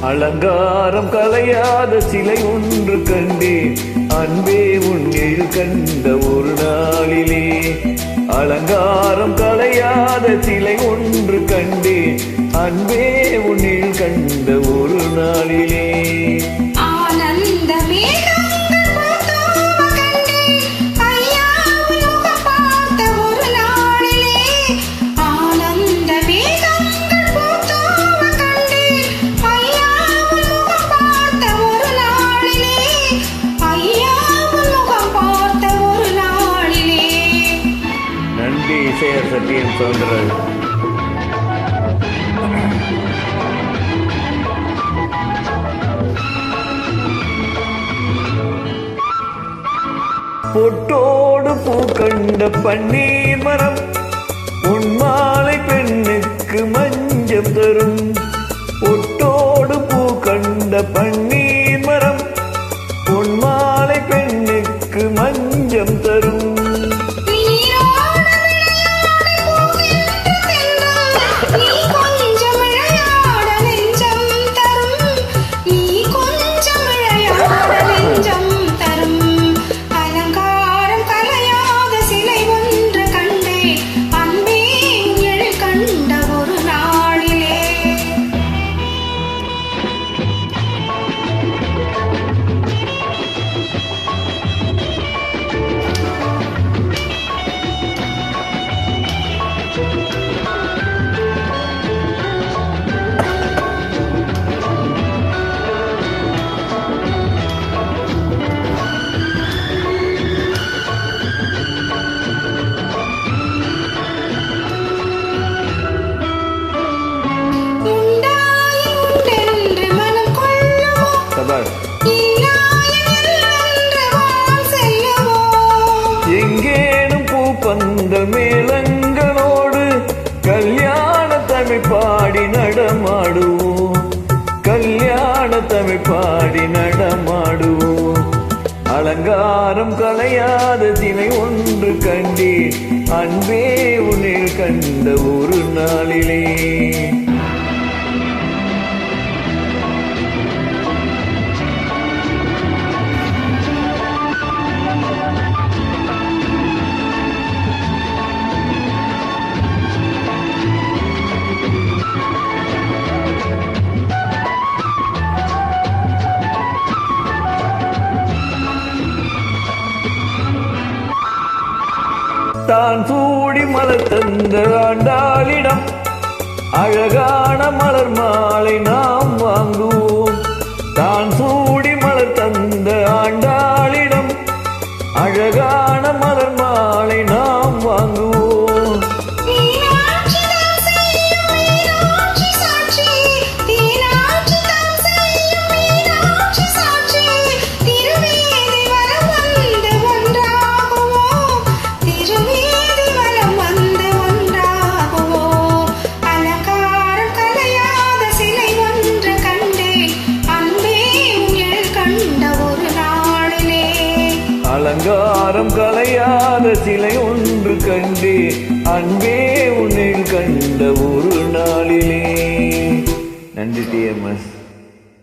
அலங்காரம் கலையாத சிலை ஒன்று கண்டே அன்பே உன்னில் கண்ட ஒரு நாளிலே. அலங்காரம் கலையாத சிலை ஒன்று கண்டே அன்பே உன்னில் கண்ட ஒரு நாளிலே. இசையர் சத்தியம் தோன்றது. பொட்டோடு பூ கண்ட பன்னீர் மரம் உன் மாலை பெண்ணுக்கு மஞ்சம் தரும். பொட்டோடு பூ கண்ட பன்னீர் மரம் உன் மாலை பெண்ணுக்கு மஞ்சம் தரும். எங்கேனும் பூப்பந்தல் மேளங்களோடு கல்யாண தமிழ் பாடி நடமாடுவோம். கல்யாண தமிழ் பாடி நடமாடுவோம். அலங்காரம் கலையாத சிலை ஒன்று கண்டே அன்பே உன்னில் கண்ட ஒரு நாளிலே. தான் சூடி மலர் தந்த ஆண்டாளிடம் அழகான மலர் மாலை நாம் வாங்குவோம். தான் சூடி மலர் தந்த ஆண்டாளிடம் அழகான மலர் மாலை நாம் வாங்குவோம். அலங்காரம் கலையாத சிலை ஒன்று கண்டே அன்பே உன்னில் கண்ட ஒரு நாளிலே. நன்றி TMS.